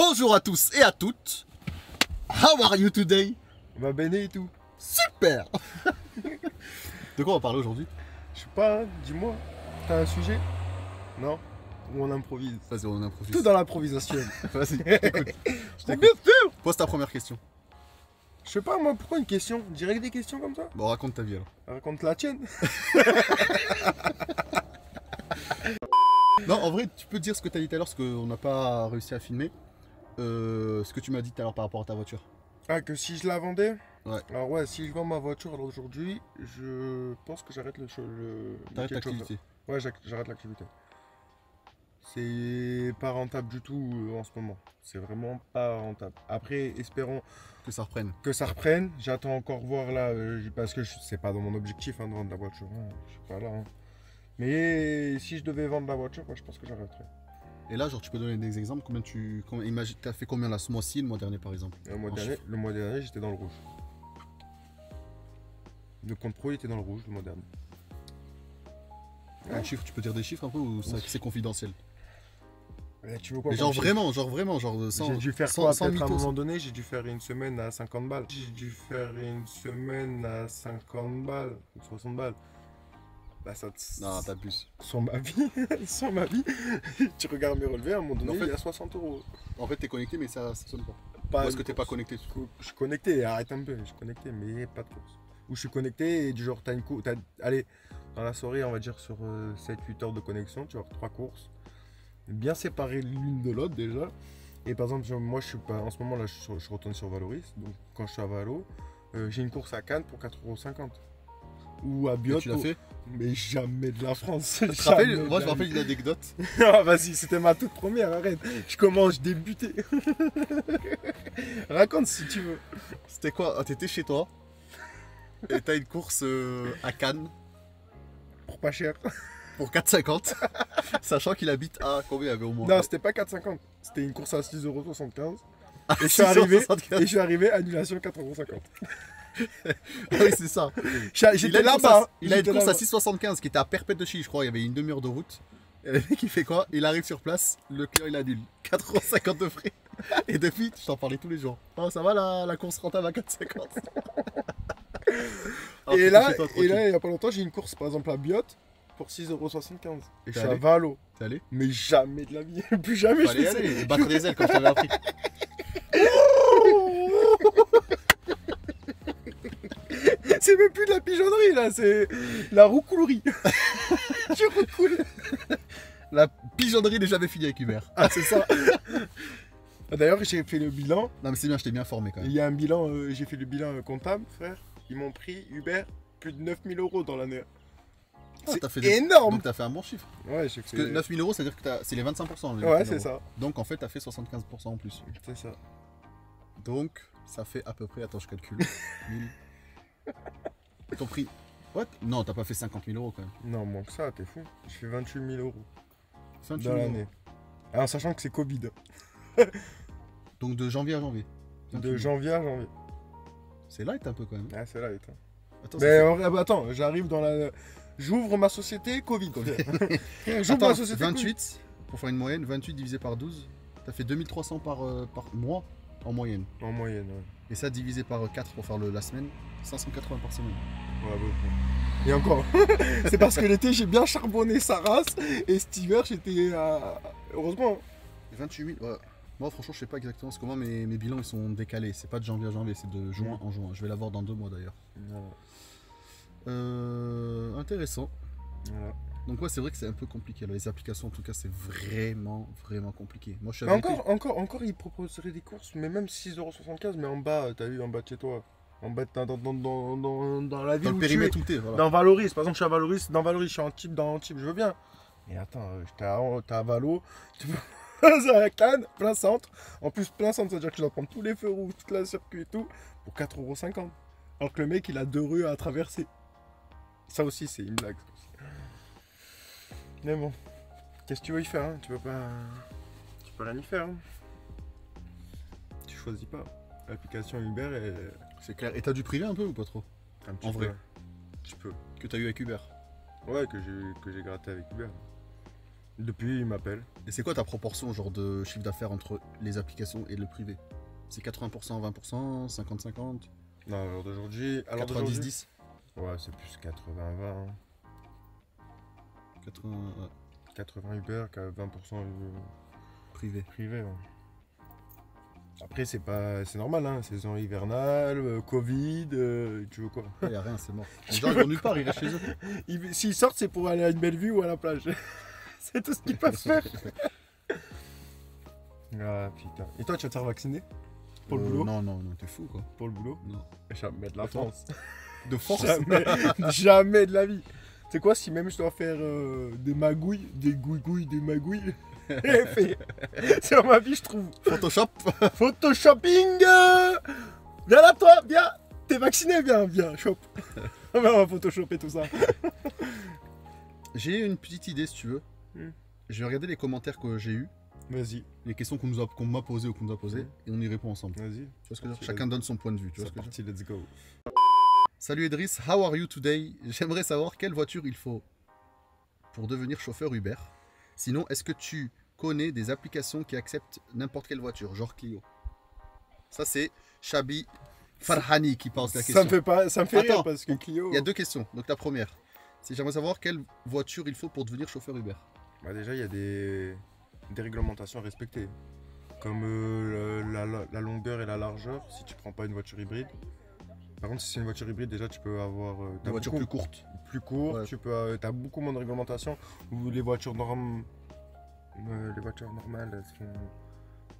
Bonjour à tous et à toutes. How are you today? Va bene et tout. Super. De quoi on va parler aujourd'hui? Je sais pas, hein, dis-moi. T'as un sujet? Non? Ou on improvise? Vas-y, on improvise. Tout dans l'improvisation. Vas-y, je t'écoute. Bien sûr. Pose ta première question. Je sais pas moi, pourquoi une question? Direct des questions comme ça? Bon, raconte ta vie alors. Raconte la tienne. Non, en vrai, tu peux dire ce que tu as dit tout à l'heure, parce qu'on n'a pas réussi à filmer. Ce que tu m'as dit tout à l'heure par rapport à ta voiture. Ah, que si je la vendais? Ouais. Alors ouais, si je vends ma voiture alors aujourd'hui, je pense que j'arrête le T'arrêtes métier de l'activité. chauffeur. Ouais, j'arrête l'activité. C'est pas rentable du tout en ce moment. C'est vraiment pas rentable. Après, espérons Que ça reprenne. que ça reprenne. J'attends encore voir là, parce que c'est pas dans mon objectif hein, de vendre la voiture. Hein. Je suis pas là. Hein. Mais si je devais vendre la voiture, ouais, je pense que j'arrêterais. Et là, genre, tu peux donner des exemples. Imagine, t'as fait combien là, ce mois-ci, le mois dernier par exemple? Le En chiffres. mois dernier, j'étais dans le rouge. Le compte pro il était dans le rouge le mois dernier. Un chiffre, tu peux dire des chiffres un peu ou c'est confidentiel? Tu veux quoi Mais comme genre chiffre? vraiment, genre sans. J'ai dû faire sans- quoi? sans Peut-être à un mythos. moment donné, j'ai dû faire une semaine à 50 balles. J'ai dû faire une semaine à 50 balles, ou 60 balles. Bah ça Non, t'abuses. sur ma vie, sur ma vie, tu regardes mes relevés, à un moment donné, En fait- il y a 60 euros. En fait, t'es connecté, mais ça sonne pas. Pas Ou est-ce une que t'es pas course. connecté? Je suis connecté, arrête un peu, je suis connecté, mais pas de course. Ou je suis connecté et du genre, t'as une course, allez, dans la soirée, on va dire sur 7-8 heures de connexion, tu vas avoir 3 courses. Bien séparées l'une de l'autre déjà. Et par exemple, moi, je suis pas, en ce moment là, je retourne sur Valoris, donc quand je suis à Valo, j'ai une course à Cannes pour 4,50 €. Ou à Et Biot tu l'as fait? mais jamais de la France. Tu te rappelles? Moi, je me rappelle une anecdote. Ah, vas-y, c'était ma toute première, arrête. Je débutais. Raconte si tu veux. C'était quoi? Ah, t'étais chez toi et t'as une course à Cannes Pour pas cher. pour 4,50 €, sachant qu'il habite à combien il y avait au moins? Non, c'était pas 4,50. C'était une course à 6,75 €. Ah, Et je 6,75 suis arrivé, annulation 4,50 €. €. Ah oui, c'est ça. J'étais là-bas. Il a une J'étais course à là-bas. 6,75 qui était à Perpète de Chili, je crois. Il y avait une demi-heure de route. Et le mec, il fait quoi? Il arrive sur place, le client il annule 4,50 € de frais. Et depuis, je t'en parlais tous les jours. Oh, ça va la course rentable à 4,50 €. Alors, Et t'étais là, chez toi, il tranquille. y a pas longtemps, j'ai une course par exemple à Biot pour 6,75 €. Et je suis à allé Valo. T'es allé? Mais jamais de la vie. Plus jamais je Fallait y fais ça. aller et battre des ailes comme je t'avais appris. C'est même plus de la pigeonnerie là, c'est la roucoulerie. Je roucoule. La pigeonnerie n'est jamais finie avec Hubert. Ah, c'est ça. D'ailleurs, j'ai fait le bilan. Non mais c'est bien, je t'ai bien formé quand Il même. y a un bilan, j'ai fait le bilan comptable, frère. Ils m'ont pris, Uber, plus de 9 000 € dans l'année. Ah, C'est énorme. Donc t'as fait un bon chiffre. Ouais, j'ai Parce fait. que 9 000 €, c'est-à-dire que c'est les 25%. les 9 000 Ouais, c'est €. ça. Donc en fait, t'as fait 75% en plus. C'est ça. Donc ça fait à peu près, attends, je calcule. 1000. Ton prix. What? Non, t'as pas fait 50 000 € quand même. Non, moins que ça, t'es fou. Je fais 28 000 € 28 dans 000 l'année. En sachant que c'est Covid. Donc de janvier à janvier. 28 De 000. janvier à janvier. C'est light un peu quand même. Ah, c'est là, putain. Attends, Mais en vrai, bah, attends, j'arrive dans la. J'ouvre ma société Covid. J'ouvre Attends, ma société 28, pour faire une moyenne, 28 divisé par 12, t'as fait 2300 par mois en moyenne. Covid. En moyenne, ouais. Et ça divisé par 4 pour faire la semaine, 580 par semaine. Ouais, bon. Et encore, c'est parce que l'été j'ai bien charbonné sa race et cet hiver j'étais heureusement. 28 000, ouais. Moi franchement je sais pas exactement, parce que moi mes bilans ils sont décalés, c'est pas de janvier à janvier, c'est de juin en juin. Je vais l'avoir dans 2 mois d'ailleurs. Intéressant. Voilà. Donc ouais c'est vrai que c'est un peu compliqué, là. Les applications en tout cas c'est vraiment compliqué. Moi je suis Mais avec encore ils proposeraient des courses, mais même 6,75 €, mais en bas, t'as vu, en bas de chez toi. En bas, dans la ville dans le où périmètre tu es. où t'es, voilà. Dans Valoris, par exemple je suis à Valoris, dans Valoris je suis en type, dans Antibes, je veux bien. Mais attends, t'es à Valo, tu peux à Cannes, plein centre. En plus plein centre, ça veut dire que tu dois prendre tous les feux rouges, toute la circuit et tout, pour 4,50 €. Alors que le mec il a 2 rues à traverser. Ça aussi c'est une blague. Mais bon, qu'est-ce que tu veux y faire hein? Tu peux rien y faire. Hein? Tu choisis pas. L'application Uber est C'est clair. Et t'as du privé un peu ou pas trop? un petit En peu. vrai. Un petit peu. Que t'as eu avec Uber? Ouais, que j'ai gratté avec Uber. Depuis, il m'appelle. Et c'est quoi ta proportion genre de chiffre d'affaires entre les applications et le privé? C'est 80%, 20%, 50-50, Non, alors d'aujourd'hui. 90-10? Ouais, c'est plus 80-20. 80 ouais, 80 Uber, 20% privé. privé. Ouais. Après, c'est normal, hein. Saison hivernale, Covid, tu veux quoi? Il n'y a rien, c'est mort. Les gens ils vont nulle part, ils restent chez eux. S'ils sortent, c'est pour aller à une belle vue ou à la plage. C'est tout ce qu'ils peuvent faire. Ah putain. Et toi, tu vas te faire vacciner? Pour le boulot? Non, t'es fou quoi. Pour le boulot? Non. Jamais de la Et toi? France. De force. Jamais, jamais de la vie. C'est quoi si même je dois faire des magouilles, des gouigouilles, des magouilles? Fait. Sur ma vie, je trouve. Photoshop. Photoshopping. Viens là, toi, viens. T'es vacciné, viens, shop. On va photoshopper tout ça. J'ai une petite idée si tu veux. Je vais regarder les commentaires que j'ai eu, Vas-y, les questions qu'on m'a posées ou qu'on nous a posées, et on y répond ensemble. vas-y. Tu vois ce que je veux dire? Chacun donne son point de vue. Tu vois C'est ce que je veux dire? parti, let's go. Salut Idriss, how are you today? J'aimerais savoir quelle voiture il faut pour devenir chauffeur Uber. Sinon, est-ce que tu connais des applications qui acceptent n'importe quelle voiture, genre Clio? Ça c'est Chabi Farhani qui pose la question. Ça me fait rire Attends, parce que Clio. Il y a deux questions. Donc la première, c'est j'aimerais savoir quelle voiture il faut pour devenir chauffeur Uber. Bah déjà, il y a des réglementations à respecter. Comme la longueur et la largeur, si tu prends pas une voiture hybride. Par contre, si c'est une voiture hybride, déjà, tu peux avoir. Une voiture plus courte. Plus court, Ouais. tu peux, as beaucoup moins de réglementation. Ou les voitures normales,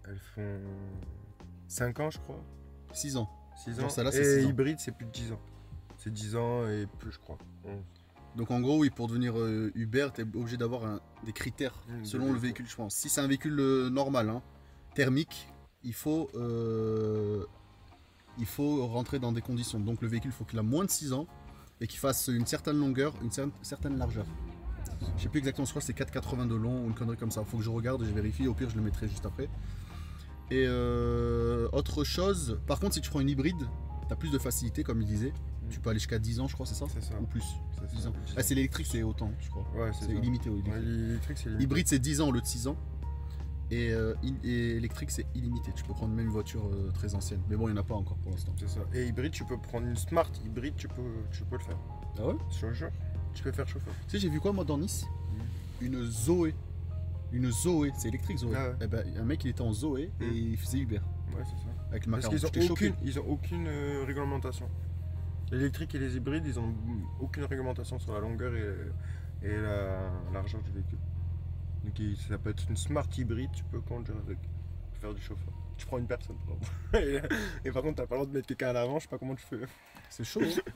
elles font 5 ans, je crois. 6 ans. 6 Genre ans. celle-là, c'est Et 6 ans. hybride, c'est plus de 10 ans. C'est 10 ans et plus, je crois. Donc en gros, oui, pour devenir Uber, tu es obligé d'avoir des critères Mmh, selon des le véhicule, je pense. Si c'est un véhicule normal, hein, thermique, il faut rentrer dans des conditions. Donc le véhicule, il faut qu'il a moins de 6 ans et qu'il fasse une certaine longueur, une certaine largeur. Je sais plus exactement, je crois que c'est 4,80 de long ou une connerie comme ça. Il faut que je regarde et je vérifie. Au pire, je le mettrai juste après. Et autre chose, par contre, si tu prends une hybride, tu as plus de facilité, comme il disait. Tu peux aller jusqu'à 10 ans, je crois, c'est ça? C'est ça. Ou plus. C'est 10 ça. ans. 10 Ah, c'est l'électrique, c'est autant, je crois. Ouais, C'est ça. illimité, oui. Ouais, l'électrique, c'est limité. Hybride, c'est 10 ans au lieu de 6 ans. Et électrique, c'est illimité. Tu peux prendre même une voiture très ancienne. Mais bon, il n'y en a pas encore pour l'instant. C'est ça. Et hybride, tu peux prendre une Smart hybride, tu peux le faire. Ah ouais? Je te jure. Tu peux faire chauffeur. Tu sais, j'ai vu quoi, moi, dans Nice? Une Zoé. Une Zoé, c'est électrique, Zoé. Ah ouais. Eh ben, un mec, il était en Zoé et il faisait Uber. Ouais, c'est ça. Avec le Parce macaron. qu'ils J'étais ont choqué. aucune réglementation. L'électrique et les hybrides, ils ont aucune réglementation sur la longueur et la largeur du véhicule. Donc ça peut être une Smart hybride, tu peux conduire avec, faire du chauffeur. Tu prends une personne, par exemple. Et par contre, t'as pas le droit de mettre quelqu'un à l'avant, je sais pas comment tu fais. C'est chaud. Hein.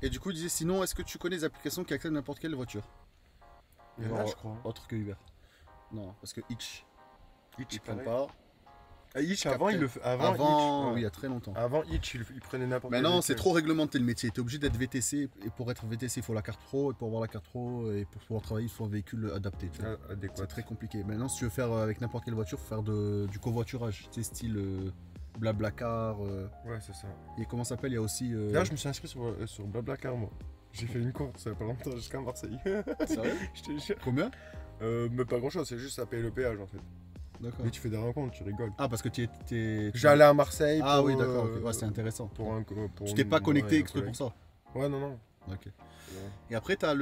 Et du coup, il disait sinon, est-ce que tu connais des applications qui acceptent n'importe quelle voiture? Il y en a, Genre, je crois. autre que Uber. Non, parce que Hitch, Hitch, ils prennent pareil. pas. Ah, Hitch, avant, il le fait. Avant, Hitch, Avant, ouais. oui, il y a très longtemps. Avant Hitch, il prenait n'importe quel Maintenant, c'est véhicule. trop réglementé le métier. Tu es obligé d'être VTC. Et pour être VTC, il faut la carte pro. Et pour avoir la carte pro et pour pouvoir travailler, il faut un véhicule adapté. Tu vois. Adéquat. C'est très compliqué. Maintenant, si tu veux faire avec n'importe quelle voiture, il faut faire du covoiturage. Tu sais, style Blablacar. Ouais, c'est ça. Et comment ça s'appelle? Il y a aussi. D'ailleurs, je me suis inscrit sur Blablacar, moi. J'ai fait une course il y a pas longtemps jusqu'à Marseille. Sérieux? Je te jure. Combien? Mais pas grand chose, c'est juste ça paye le péage en fait. D'accord. Mais tu fais des rencontres, tu rigoles. Ah, parce que tu étais. J'allais à Marseille. Ah pour, oui, d'accord. Ok. Ouais, c'est intéressant. Pour Tu t'es pas connecté exprès pour ça? Ouais, non. Ok. Et après, t'as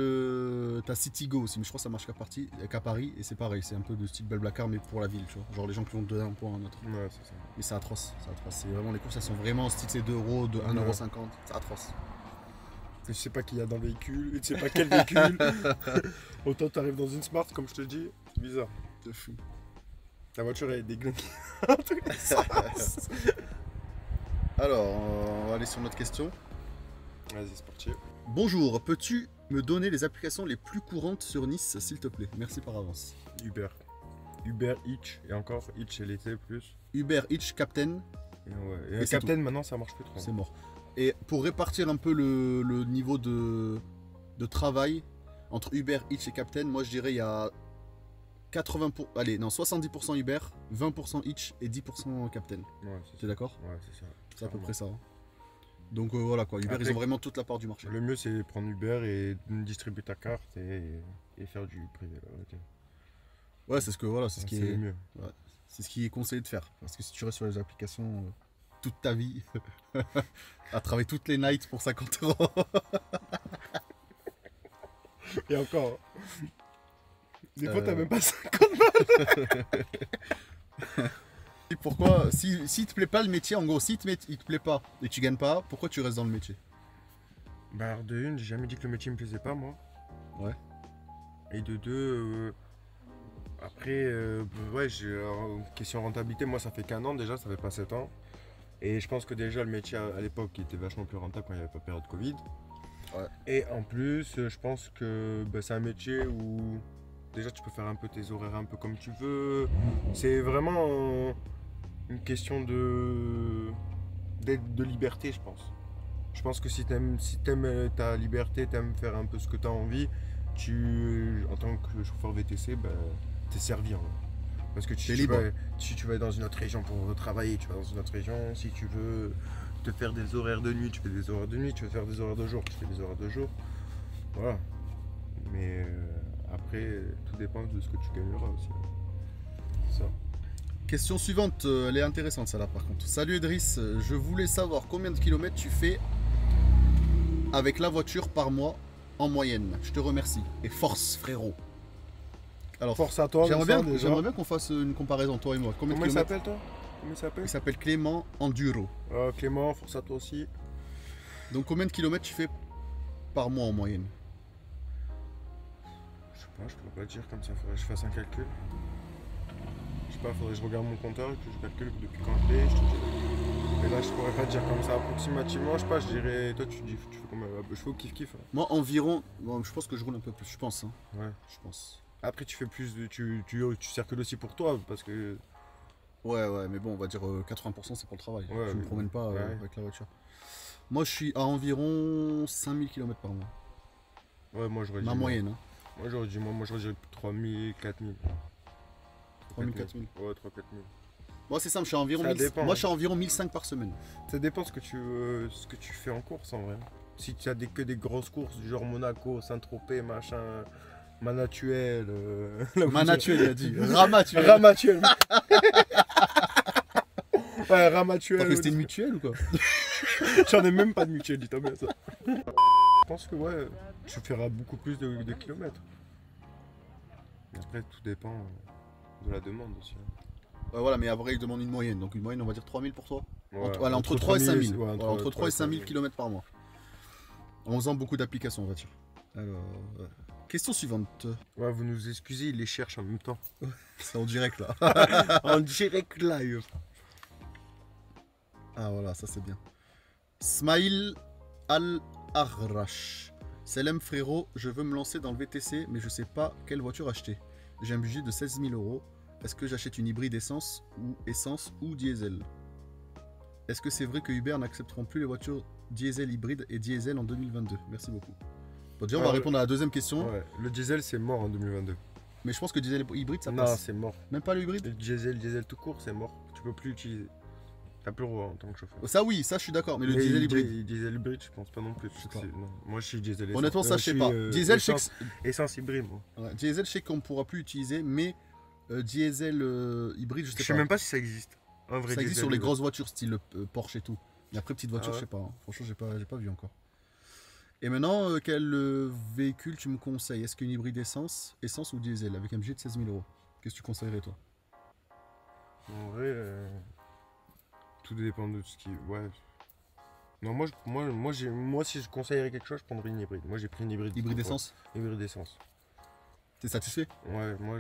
Citigo aussi, mais je crois que ça marche qu'à Paris, et c'est pareil, c'est un peu de style Blablacar, mais pour la ville, tu vois. Genre les gens qui vont d'un point à un autre. Ouais, c'est ça. Mais c'est atroce, c'est atroce. C'est vraiment, les courses, elles sont vraiment style c'est 2 euros, de 1,50 €. C'est atroce. Tu sais pas qui y a dans le véhicule, tu sais pas quel véhicule. Autant t'arrives dans une Smart, comme je te dis, c'est bizarre. C'est fou. La voiture elle est déglinguée. Alors, on va aller sur notre question. Vas-y, c'est parti. Bonjour, peux-tu me donner les applications les plus courantes sur Nice, s'il te plaît? Merci par avance. Uber, Hitch, et encore, Hitch et l'été plus. Uber, Hitch, Captain, Et, ouais. Et Et c'est Captain, maintenant ça marche plus trop. c'est mort. Et pour répartir un peu le niveau de travail entre Uber, Hitch et Captain, moi je dirais il y a 70% Uber, 20% Hitch et 10% Captain. Ouais, Tu es d'accord? Ouais, c'est ça. C'est à peu près ça. Hein. Donc voilà quoi, Uber Après, ils ont vraiment toute la part du marché. Le mieux c'est prendre Uber et distribuer ta carte et faire du privé. Ok. Ouais, c'est ce que voilà, c'est ce C'est qui est, mieux. ouais, c'est ce qui est conseillé de faire. Parce que si tu restes sur les applications toute ta vie, à travailler toutes les nights pour 50 euros. Et encore, des fois, t'as Euh. même pas 50. Et pourquoi, si te plaît pas le métier, en gros, il te plaît pas et tu gagnes pas, pourquoi tu restes dans le métier? Bah, alors, de une, j'ai jamais dit que le métier me plaisait pas, moi. Ouais. Et de deux, après, ouais, question rentabilité, moi, ça fait qu'un an déjà, ça fait pas 7 ans. Et je pense que déjà, le métier à l'époque, il était vachement plus rentable quand il n'y avait pas période Covid. Ouais. Et en plus, je pense que bah, c'est un métier où déjà tu peux faire un peu tes horaires un peu comme tu veux. C'est vraiment une question de liberté, je pense. Je pense que si t'aimes ta liberté, t'aimes faire un peu ce que tu as envie, en tant que chauffeur VTC, bah, t'es servi, hein. Parce que T'es libre. si tu vas dans une autre région pour travailler, tu vas dans une autre région. Si tu veux te faire des horaires de nuit, tu fais des horaires de nuit. Tu veux faire des horaires de jour, tu fais des horaires de jour. Voilà. Mais après, tout dépend de ce que tu gagneras aussi. C'est ça. Question suivante, elle est intéressante celle-là par contre. Salut Idriss, je voulais savoir combien de kilomètres tu fais avec la voiture par mois en moyenne. Je te remercie. Et force frérot. Alors, Force à toi, j'aimerais Vincent, bien, déjà. j'aimerais bien qu'on fasse une comparaison, toi et moi. Combien Comment de il kilomètres? s'appelle, toi? Comment il s'appelle? Il s'appelle Clément Enduro. Clément, force à toi aussi. Donc combien de kilomètres tu fais par mois en moyenne? Je sais pas, je pourrais pas te dire comme ça, faudrait que je fasse un calcul. Je sais pas, faudrait que je regarde mon compteur et que je calcule depuis quand je l'ai, je te dirai. Mais là, je pourrais pas te dire comme ça approximativement, je sais pas, je dirais. Toi, tu fais combien? Je fais au kiff-kiff, hein. Moi environ, bon, je pense que je roule un peu plus, je pense. Hein. Ouais. Je pense. Après, tu fais plus de. Tu circules aussi pour toi, parce que. Ouais, mais bon, on va dire 80% c'est pour le travail. Ouais, Je me mais promène pas ouais. avec la voiture. Moi je suis à environ 5000 kilomètres par mois. Ouais, moi, j'aurais dit. Ma moyenne, hein. Moi, j'aurais dit 3000, 4000. 3000, 4000. Ouais, 3 000, 4 000. Moi c'est simple, je suis à environ Ça 1000. dépend, Moi hein. je suis à environ 1500 par semaine. Ça dépend ce que tu fais en course en vrai. Si tu as que des grosses courses du genre Monaco, Saint-Tropez, machin, Manatuel. Manatuel il a dit. Ramatuel. Ramatuel. Ouais, T'as Ramatuel. cru que c'était une mutuelle ou quoi? J'en ai même pas de mutuelle, dis-toi bien ça. Je pense que ouais, tu feras beaucoup plus de kilomètres. Mais après, tout dépend de la demande aussi, hein. Ouais, voilà, mais après il demande une moyenne. Donc une moyenne on va dire 3000 pour toi. Ouais, Voilà, entre 3 et 5000. ouais, Voilà, entre 3 et 5000 kilomètres par mois. En faisant beaucoup d'applications on va dire. Alors, question suivante. Ouais, vous nous excusez, il les cherche en même temps. C'est en direct là. En direct live. Ah voilà, ça c'est bien. Smail Al-Arrash. Salam frérot, je veux me lancer dans le VTC, mais je sais pas quelle voiture acheter. J'ai un budget de 16 000 euros. Est-ce que j'achète une hybride essence ou diesel? Est-ce que c'est vrai que Uber n'accepteront plus les voitures diesel hybride et diesel en 2022? Merci beaucoup. Bon, déjà, on va répondre à la deuxième question. Ouais, le diesel c'est mort en 2022. Mais je pense que diesel hybride ça Non, passe. c'est mort. Même pas le hybride? Le diesel tout court, c'est mort. Tu peux plus l'utiliser. T'as plus le droit en tant que chauffeur. Ça oui, ça je suis d'accord, mais le diesel hybride. Diesel hybride, je pense pas non plus. Je sais pas. Non. Moi, je suis diesel essence. Honnêtement, ça je sais pas. Diesel, je sais que essence hybride, moi. ouais, diesel, je sais qu'on pourra plus utiliser, mais diesel hybride, je sais Je pas. sais même pas si ça existe. Un vrai Ça existe diesel sur les hybride. grosses voitures, style Porsche et tout. Mais après, petite voiture, Ah ouais. je sais pas. Hein. Franchement, j'ai pas vu encore. Et maintenant, quel véhicule tu me conseilles? Est-ce qu'une hybride essence ou diesel avec un budget de 16 000 euros? Qu'est-ce que tu conseillerais toi? En vrai, tout dépend de ce qui. Ouais. Non, moi, si je conseillerais quelque chose, je prendrais une hybride. Moi, j'ai pris une hybride. Hybride Ouais. essence? Hybride essence. T'es satisfait? Ouais, moi,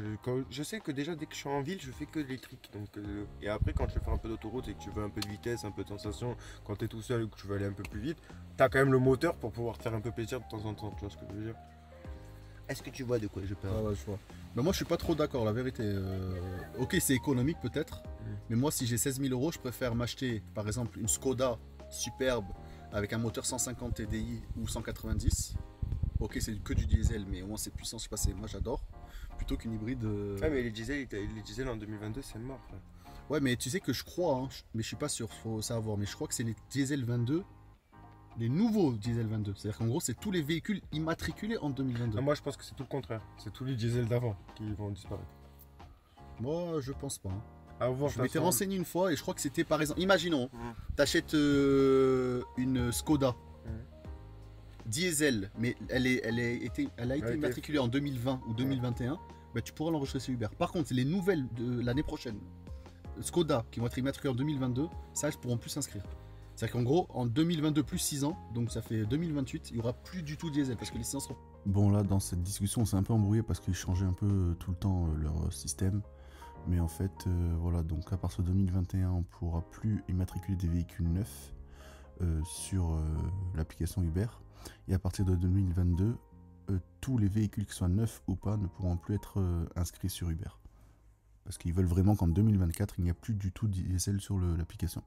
je sais que déjà, dès que je suis en ville, je fais que de l'électrique. Donc, et après, quand tu fais un peu d'autoroute et que tu veux un peu de vitesse, un peu de sensation, quand tu es tout seul et que tu veux aller un peu plus vite, t'as quand même le moteur pour pouvoir te faire un peu plaisir de temps en temps. Tu vois ce que je veux dire? Est-ce que tu vois de quoi je parle? Ah ouais, je vois. Mais moi, je suis pas trop d'accord, la vérité. Ok, c'est économique peut-être, mais moi, si j'ai 16 000 euros, je préfère m'acheter, par exemple, une Skoda superbe avec un moteur 150 TDI ou 190. Ok, c'est que du diesel, mais au moins c'est puissant, je sais pas, moi j'adore. Plutôt qu'une hybride. Ah, mais les diesel en 2022, c'est mort, frère. Ouais, mais tu sais que je crois, hein, mais je suis pas sûr, faut savoir, mais je crois que c'est les diesel 22, les nouveaux diesel 22. C'est-à-dire qu'en gros, c'est tous les véhicules immatriculés en 2022. Ah, moi, je pense que c'est tout le contraire. C'est tous les diesels d'avant qui vont disparaître. Moi, je pense pas. Hein. À voir, Je m'étais renseigné une fois et je crois que c'était par exemple. Imaginons, Mhm. t'achètes une Skoda diesel, mais elle a été Ok. immatriculée en 2020 ou 2021. Bah, tu pourras l'enregistrer sur Uber. Par contre, c'est les nouvelles de l'année prochaine, Skoda, qui vont être immatriculées en 2022, ça, elles pourront plus s'inscrire. C'est-à-dire qu'en gros, en 2022 plus 6 ans, donc ça fait 2028, il n'y aura plus du tout diesel parce que les licences seront. Bon, là, dans cette discussion, on s'est un peu embrouillé parce qu'ils changeaient un peu tout le temps leur système. Mais en fait, voilà, donc à partir de 2021, on ne pourra plus immatriculer des véhicules neufs sur l'application Uber. Et à partir de 2022, tous les véhicules qui soient neufs ou pas ne pourront plus être inscrits sur Uber. Parce qu'ils veulent vraiment qu'en 2024, il n'y a plus du tout de diesel sur l'application.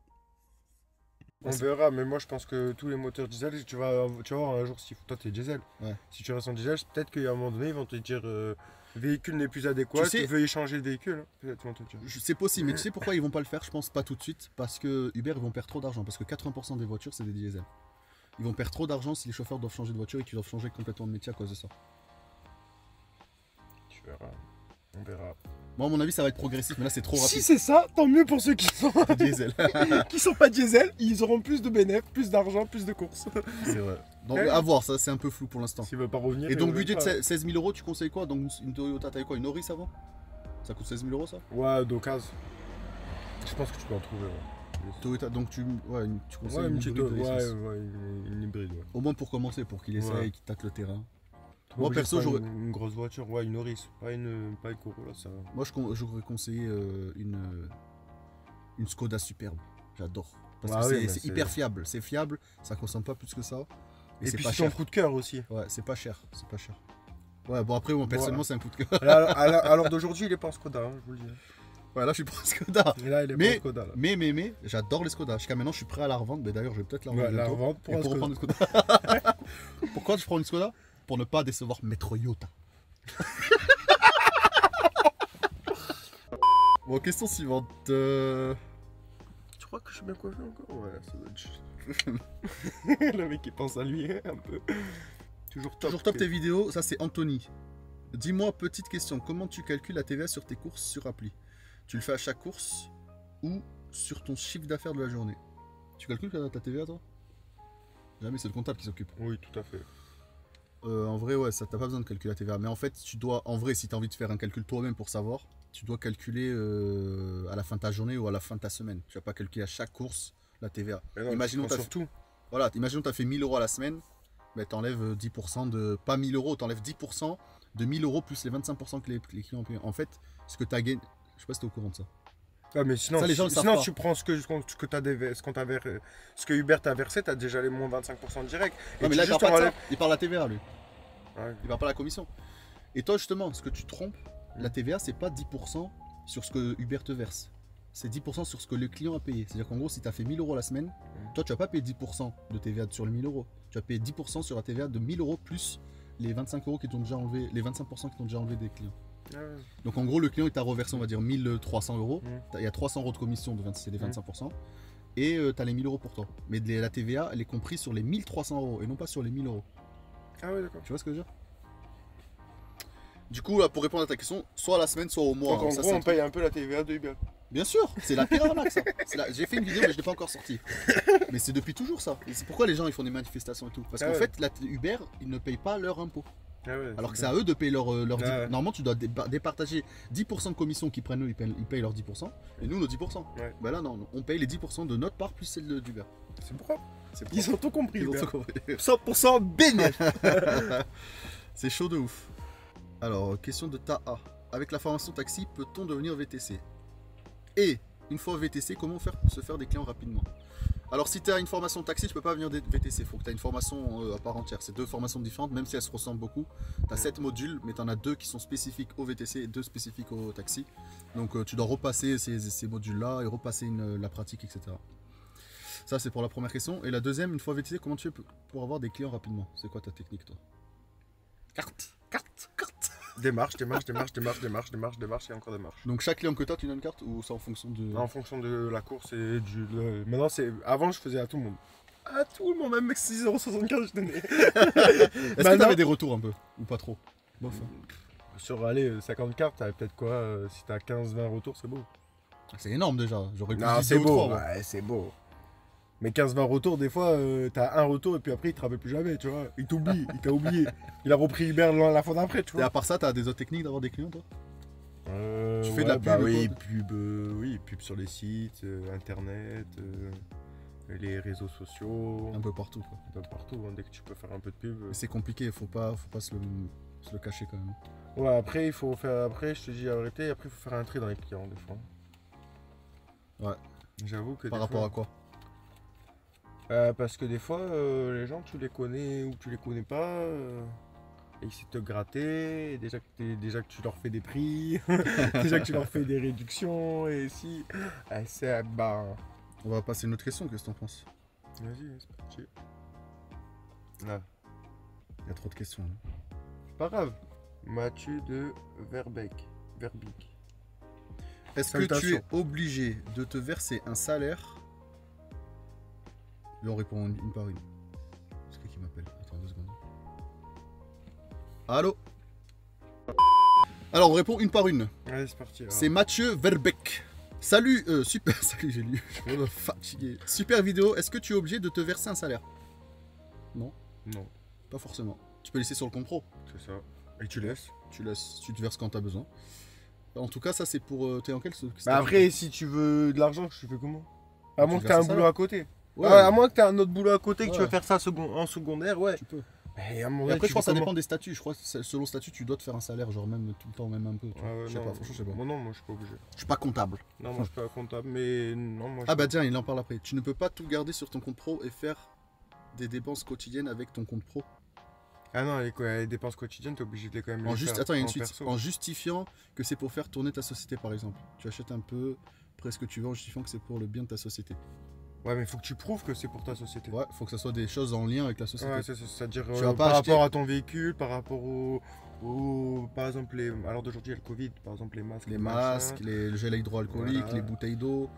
On verra, mais moi je pense que tous les moteurs diesel, tu vas voir un jour si toi t'es diesel. Ouais. Si tu restes en diesel, peut-être qu'à un moment donné ils vont te dire le véhicule n'est plus adéquat, Tu sais- tu veux y changer de véhicule. Hein. Peut-être qu'ils vont te dire. C'est possible, mais tu sais pourquoi ils vont pas le faire? Je pense pas tout de suite. Parce que Uber, ils vont perdre trop d'argent. Parce que 80% des voitures, c'est des diesel. Ils vont perdre trop d'argent si les chauffeurs doivent changer de voiture et qu'ils doivent changer complètement de métier à cause de ça. Tu verras. On verra. Moi, à mon avis, ça va être progressif, mais là, c'est trop Si rapide. c'est ça, tant mieux pour ceux qui sont, Diesel. qui sont pas diesel, ils auront plus de bénéfices, plus d'argent, plus de courses. C'est vrai. Donc, Ouais. à voir, ça, c'est un peu flou pour l'instant. S'ils veulent pas revenir. Et donc, ils budget de veulent 16 000 euros, tu conseilles quoi? Donc, une Toyota, t'avais quoi? Une Auris avant? Ça coûte 16 000 euros, ça? pas. Ouais, d'occasion. Je pense que tu peux en trouver. Ouais, Toyota, donc tu conseilles ouais une une petite. hybride de Ouais, essence. ouais, une hybride. Ouais. Au moins pour commencer, pour qu'il essaye, Ouais. qu'il tâte le terrain. Pas Moi, obligé de perso, prendre j'aurais. une grosse voiture, ouais, une Auris, pas une Corolla, ça. Moi, j'aurais conseillé une Skoda superbe. J'adore. Parce Ah que oui, mais c'est hyper fiable. C'est fiable, ça consomme pas plus que ça. Et Et c'est puis pas c'est ton cher. coup de cœur aussi. Ouais, c'est pas cher. C'est pas cher. Ouais, bon, après, moi, personnellement, c'est un coup de cœur. À l'heure d'aujourd'hui, il est pas en Skoda, hein, je vous le dis. Ouais, là, je suis pas en Skoda. Et là, il est Mais- pas en Skoda. Là. Mais, j'adore les Skoda. Jusqu'à maintenant, je suis prêt à la revendre. Mais d'ailleurs, je vais peut-être la revendre. Ouais, la bientôt. revente pour Et un pour Skoda. reprendre une Skoda. Pourquoi je prends une Skoda? Pour ne pas décevoir Maître Yota. Bon, question suivante. Tu crois que je suis bien coiffé encore? Ouais, ça doit être juste. Le mec, il pense à lui un peu. Toujours top tes vidéos, ça c'est Anthony. Dis-moi, petite question, comment tu calcules la TVA sur tes courses sur appli? Tu le fais à chaque course ou sur ton chiffre d'affaires de la journée? Tu calcules ta TVA toi? Jamais, c'est le comptable qui s'occupe. Oui, tout à fait. En vrai, ouais, ça t'as pas besoin de calculer la TVA. Mais en fait, tu dois, en vrai, si tu as envie de faire un calcul toi-même pour savoir, tu dois calculer à la fin de ta journée ou à la fin de ta semaine. Tu vas pas calculer à chaque course la TVA. Mais non, Imaginons tu t'as prends surtout. Voilà, imaginons que tu as fait 1000 euros à la semaine, bah, tu enlèves 10% de. Pas 1000 euros, tu enlèves 10% de 1000 euros plus les 25% que les clients ont payé. En fait, ce que tu as gagné. Je sais pas si tu es au courant de ça. Ah, mais sinon, Ça, les gens le savent sinon pas. tu prends ce que Uber t'a versé, t'as déjà les moins 25% direct. Et Non, mais tu là, il juste parle pas de ça. enlèves- Il parle de la TVA, lui. Ouais. Il parle pas de la commission. Et toi, justement, ce que tu te trompes, la TVA, c'est pas 10% sur ce que Uber te verse. C'est 10% sur ce que le client a payé. C'est-à-dire qu'en gros, si tu as fait 1000 euros la semaine, toi, tu vas pas payer 10% de TVA sur les 1000 euros. Tu vas payer 10% sur la TVA de 1000 euros plus les 25 euros qui t'ont déjà enlevé, les 25% qui t'ont déjà enlevé des clients. Ah ouais. Donc en gros, le client il t'a reversé, on va dire 1300 euros. Mm. Il y a 300 euros de commission, c'est des Mm. 25%. Et tu as les 1000 euros pour toi. Mais la TVA, elle est comprise sur les 1300 euros et non pas sur les 1000 euros. Ah ouais, d'accord. Tu vois ce que je veux dire? Du coup, là, pour répondre à ta question, soit à la semaine, soit au mois. Donc en Ça, gros, c'est un on truc- paye un peu la TVA de Uber. Bien sûr, c'est la pire arnaque ça. J'ai fait une vidéo, mais je l'ai pas encore sortie. Mais c'est depuis toujours ça. Et c'est pourquoi les gens ils font des manifestations et tout. Parce Ah qu'en ouais. fait, Uber, ils ne payent pas leur impôt. Ah ouais, Alors que c'est à eux de payer leur Ah ouais. Normalement, tu dois départager 10% de commission qu'ils prennent eux, ils payent leurs 10%. Et nous, nos 10%. Ouais. Ben là, non, on paye les 10% de notre part plus celle d'Uber. C'est propre. C'est Ils ont tout compris. Ils ont Uber. tout compris. 100% bénéfice. C'est chaud de ouf. Alors, question de Taha. Avec la formation taxi, peut-on devenir VTC? Et, une fois VTC, comment faire pour se faire des clients rapidement? Alors, si tu as une formation taxi, tu peux pas venir des VTC. Il faut que tu aies une formation à part entière. C'est deux formations différentes, même si elles se ressemblent beaucoup. Tu as 7 modules, mais tu en as 2 qui sont spécifiques au VTC et 2 spécifiques au taxi. Donc, tu dois repasser ces modules-là et repasser la pratique, etc. Ça, c'est pour la première question. Et la deuxième, une fois VTC, comment tu fais pour avoir des clients rapidement? C'est quoi ta technique, toi? Carte. Démarche et encore démarche. Donc chaque client que tu as, tu donnes une carte ou c'est en fonction de... En fonction de la course et Maintenant, c'est. Avant, je faisais à tout le monde. À tout le monde, même 6,75€, je donnais. Est-ce que Maintenant- tu avais des retours un peu? Ou pas trop? Bof. Hein. sur aller 50 cartes, t'as peut-être quoi si t'as 15-20 retours, c'est beau. C'est énorme déjà. J'aurais pu Non, dire c'est deux ou beau. trois, moi. Ouais, c'est beau. Mais 15-20 retours, des fois, t'as un retour et puis après, il te rappelle plus jamais, tu vois. Il t'oublie, il t'a oublié. Il a repris Uber la fois d'après, tu Et vois. à part ça, t'as des autres techniques d'avoir des clients, toi? Tu fais de Ouais, la pub, bah oui, quoi. pub sur les sites, internet, les réseaux sociaux, Un peu partout, quoi. un peu partout, hein, dès que tu peux faire un peu de pub. Mais c'est compliqué, faut pas se le cacher quand même. Ouais, après, il faut faire. Après, je te dis arrêter, après, il faut faire un tri dans les clients, des fois. Ouais. J'avoue que. Par des rapport fois, à quoi? parce que des fois, les gens, tu les connais ou tu les connais pas. Et ils essaient de te gratter, et déjà que tu leur fais des prix, déjà que tu leur fais des réductions, et si. C'est. Bah. On va passer à une autre question, qu'est-ce que t'en penses? Vas-y, c'est parti. Là. Il y a trop de questions. Là. Pas grave. Mathieu de Verbeek. Est-ce que tu Salutations. es obligé de te verser un salaire? Là, on répond une par une. C'est qui m'appelle? Attends 2 secondes. Allô? Alors, on répond une par une. Allez, c'est parti. Alors. C'est Mathieu Verbeek. Salut, super, salut, j'ai lu, je suis vraiment fatigué. Super vidéo, est-ce que tu es obligé de te verser un salaire? Non, Non, pas forcément. Tu peux laisser sur le compte pro. c'est ça. Et tu laisses. Tu te verses quand tu as besoin. En tout cas, ça c'est pour. T'es en quel Bah après, si tu veux de l'argent, tu fais comment? À moins tu que t'aies un verses ça, boulot là. à côté. Ouais, À moins que t'aies un autre boulot à côté, que tu Ouais. veux faire ça en secondaire, ouais. tu peux. Et à un moment Et après, donné, je pense que ça tu fais dépend des statuts. Je crois que selon le statut, tu dois te faire un salaire, genre même tout le temps, même un peu. tu vois. comment? Ouais, Je sais non. pas, franchement, je sais pas. Moi, non, moi, je suis pas obligé. Je suis pas comptable. Non, moi, je suis pas comptable, mais non, moi, je Ah bah tiens, il en parle après. Tu ne peux pas tout garder sur ton compte pro et faire des dépenses quotidiennes avec ton compte pro. Ah non, les dépenses quotidiennes, t'es obligé de les quand même. les faire Attends, il y a une en suite. perso. En justifiant que c'est pour faire tourner ta société, par exemple. Tu achètes un peu, presque tu veux, en justifiant que c'est pour le bien de ta société. Ouais, mais faut que tu prouves que c'est pour ta société. Ouais, faut que ça soit des choses en lien avec la société. Ouais, c'est-à-dire Tu vas pas par acheter- rapport à ton véhicule, par rapport par exemple, alors d'aujourd'hui, il y a le Covid, par exemple, les masques. Les machins, masques, le gel hydroalcoolique, Voilà. les bouteilles d'eau.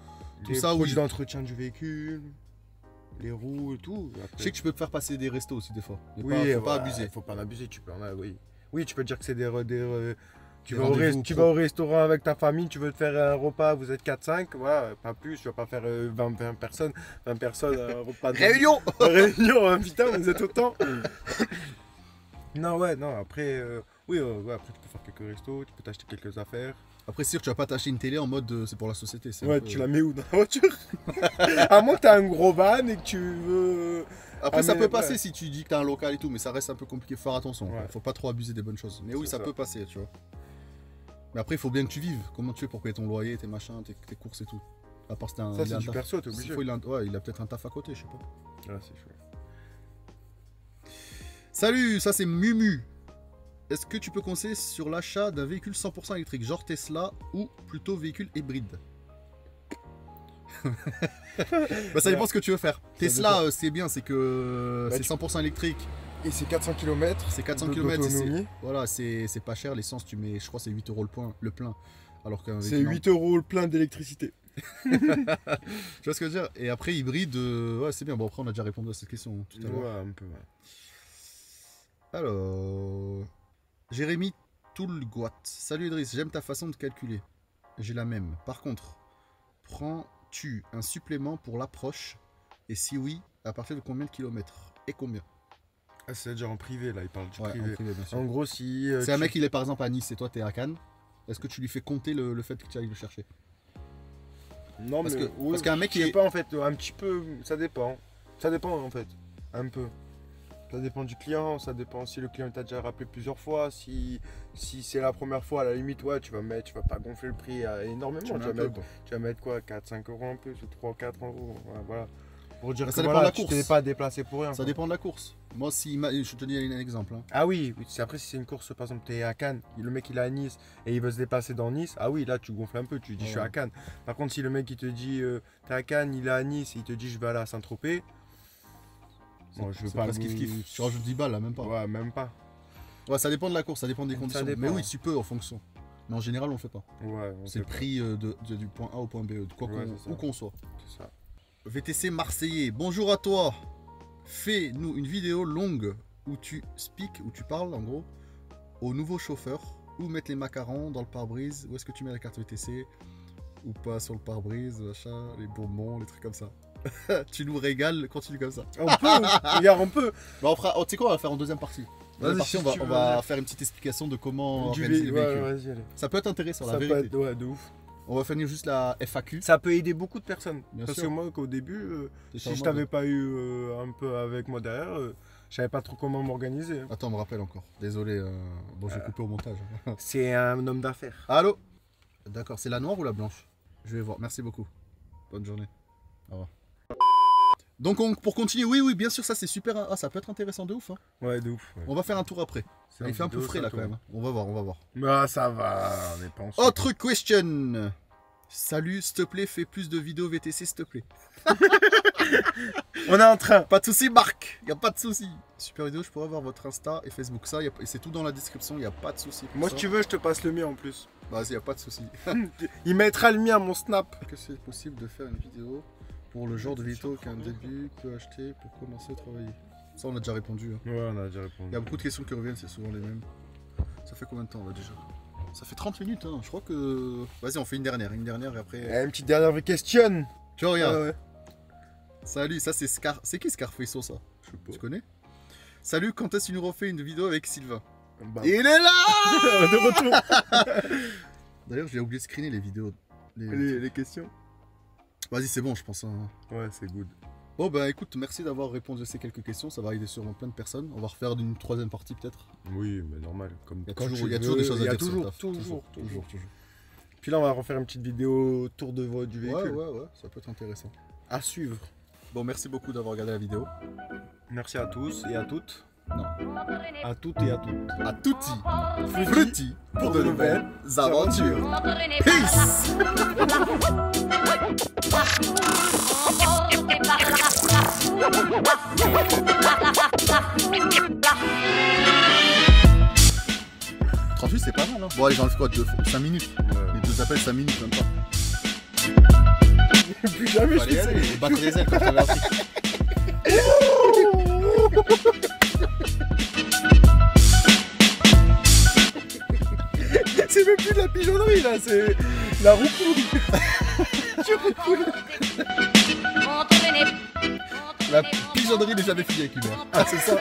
tout les ça, produits oui. d'entretien du véhicule, les roues et tout. Après- Je sais que tu peux te faire passer des restos aussi des fois. Mais oui, faut pas ouais, abuser. Faut pas en abuser, tu peux en oui. Oui, tu peux dire que c'est tu Des vas, rendez-vous tu pro. vas au restaurant avec ta famille, tu veux te faire un repas, vous êtes 4-5, voilà, pas plus, tu vas pas faire 20 personnes, un repas de Réunion. réunion, putain, vous êtes autant. Non, ouais, non, après, oui, ouais, après tu peux faire quelques restos, tu peux t'acheter quelques affaires. Après, c'est sûr que tu vas pas t'acheter une télé en mode c'est pour la société. c'est un Ouais, peu- tu la mets où dans la voiture? À moins que t'as un gros van et que tu veux. Après, Ah, ça mais, peut passer ouais. si tu dis que t'as un local et tout, mais ça reste un peu compliqué. Faut faire attention. Ouais. Faut pas trop abuser des bonnes choses. Mais oui, C'est ça ça. peut passer, tu vois. Mais après, il faut bien que tu vives. Comment tu fais pour payer ton loyer, tes machins, tes courses et tout. À part si t'as un. Ça, il a c'est un du taf. perso, t'es S'il obligé. faut, il a peut-être un taf à côté, je sais pas. Ouais, c'est chaud. Salut, ça c'est Mumu. Est-ce que tu peux conseiller sur l'achat d'un véhicule 100% électrique, genre Tesla ou plutôt véhicule hybride? Bah, ça dépend ce que tu veux faire. Tesla, c'est bien, c'est que Bah, c'est 100% électrique. Et c'est 400 km. C'est 400 km. d'autonomie. Voilà, c'est pas cher. L'essence, tu mets, je crois, c'est 8 € le plein. Alors qu'un C'est véhicule. 8 € le plein d'électricité. Tu vois ce que je veux dire? Et après, hybride, ouais, c'est bien. Bon, après, on a déjà répondu à cette question tout à l'heure. Ouais, un peu, ouais. Alors. Jérémy Toulgoat. Salut Idriss, j'aime ta façon de calculer. J'ai la même. Par contre, prends-tu un supplément pour l'approche? Et si oui, à partir de combien de kilomètres? Et combien? Ah, c'est-à-dire en privé, là, il parle du Ouais, privé. en privé, bien sûr. En gros, si. C'est un mec, il est par exemple à Nice et toi, t'es à Cannes. Est-ce que tu lui fais compter le fait que tu ailles le chercher? Non, Parce mais. que- parce qu'un mec, je il sais est- pas, en fait, un petit peu. Ça dépend. Ça dépend, en fait. Un peu. Ça dépend du client, ça dépend si le client t'a déjà rappelé plusieurs fois, si c'est la première fois, à la limite, ouais, tu vas pas gonfler le prix énormément, Tu mets un peu, quoi. tu vas mettre quoi, 4-5 € en plus, ou 3-4 €, ouais, voilà. Pour dire Bah, que ça dépend voilà, de la tu course. t'es pas déplacé pour rien. Ça quoi. dépend de la course. Moi, si je te dis un exemple. Hein. Ah oui, c'est après si c'est une course, par exemple, t'es à Cannes, le mec il est à Nice et il veut se déplacer dans Nice, ah oui, là tu gonfles un peu, tu dis je suis Ouais. à Cannes. Par contre, si le mec il te dit t'es à Cannes, il est à Nice et il te dit je vais aller à Saint-Tropez, bon, je veux C'est pas presque kiff-kiff. Tu rajoutes 10 balles là, même pas. Ouais, même pas. Ouais, ça dépend de la course, ça dépend des Ça conditions. dépend. Mais oui, tu peux en fonction. Mais en général, on fait pas. Ouais, on C'est le fait pas. prix du point A au point B, de quoi Ouais, qu'on- c'est ça. où qu'on soit. C'est ça. VTC Marseillais, bonjour à toi. Fais-nous une vidéo longue où tu speaks, où tu parles en gros, au nouveau chauffeur où mettre les macarons dans le pare-brise? Où est-ce que tu mets la carte VTC? Ou pas sur le pare-brise, machin, les bonbons, les trucs comme ça. Tu nous régales, continue comme ça. On peut, regarde, on peut. Bah, on fera, tu sais quoi, on va faire en deuxième partie. Deuxième partie, Vas-y, on si va, tu on veux, va vas-y. faire une petite explication de comment Du organiser les ouais, véhicules. vas-y, allez. Ça peut être intéressant, la Ça peut vérité. être, ouais, de ouf. On va finir juste la FAQ. Ça peut aider beaucoup de personnes. Bien Parce sûr. que moi, qu'au début, T'étais si en je mode- t'avais pas eu un peu avec moi derrière, je savais pas trop comment m'organiser. Attends, on me rappelle encore. Désolé, bon, je vais couper au montage. C'est un homme d'affaires. Allô? D'accord, c'est la noire ou la blanche? Je vais voir, merci beaucoup. Bonne journée. Au revoir. Donc, pour continuer, oui, bien sûr, ça c'est super. Ah, ça peut être intéressant de ouf. Hein. Ouais, de ouf. Ouais. On va faire un tour après. C'est Il fait un peu vidéo, frais ça là quand tourne. même. On va voir. Ah, ça va, on est pas en Autre question. Salut, s'il te plaît, fais plus de vidéos VTC, s'il te plaît. On est en train. Pas de soucis, Marc. Y a pas de soucis. Super vidéo, je pourrais avoir votre Insta et Facebook. Ça, et c'est tout dans la description. Y a pas de soucis. pour Moi, ça. si tu veux, je te passe le mien en plus. Vas-y, y a pas de soucis. Il mettra le mien, mon snap. Est-ce que c'est possible de faire une vidéo pour le genre de vidéo qu'un début peut acheter pour commencer à travailler? Ça, on a déjà répondu. Hein. Ouais, on a déjà répondu. Il y a beaucoup de questions qui reviennent, c'est souvent les mêmes. Ça fait combien de temps là déjà? Ça fait 30 minutes, hein. Je crois que... Vas-y, on fait une dernière et après... Eh, une petite dernière question. Tu vois, regarde. Ouais. Salut, ça c'est C'est qui Scarface ça? Je sais pas. Tu connais? Salut, quand est-ce qu'il nous refait une vidéo avec Sylvain? Bah, Il est là! de retour. D'ailleurs, j'ai oublié de screener les vidéos. Les questions. Vas-y, c'est bon, je pense. Hein. Ouais, c'est good. Bon, bah écoute, merci d'avoir répondu à ces quelques questions. Ça va aider sûrement plein de personnes. On va refaire une troisième partie peut-être. Oui, mais normal. Comme Il y a quand toujours, tu il y a toujours veux, des choses à il y a dire. sur le taf. toujours. Toujours. Puis là, on va refaire une petite vidéo tour de voie du véhicule. Ouais, ça peut être intéressant. À suivre. Bon, merci beaucoup d'avoir regardé la vidéo. Merci à tous et à toutes. Non. À toutes et à toutes. À tutti, frutti, pour de nouvelles aventures. Peace. Peace! « 38 c'est pas mal hein. Bon allez j'enlève quoi 5 minutes. Les deux appels 5 minutes même pas. Plus jamais Faut je aller, fais ça. aller, battre les ailes quand t'avais appris. C'est même plus de la pigeonnerie là, c'est la roue pourrie. La pigeonnerie n'est jamais finie avec Hubert. Ah, c'est ça.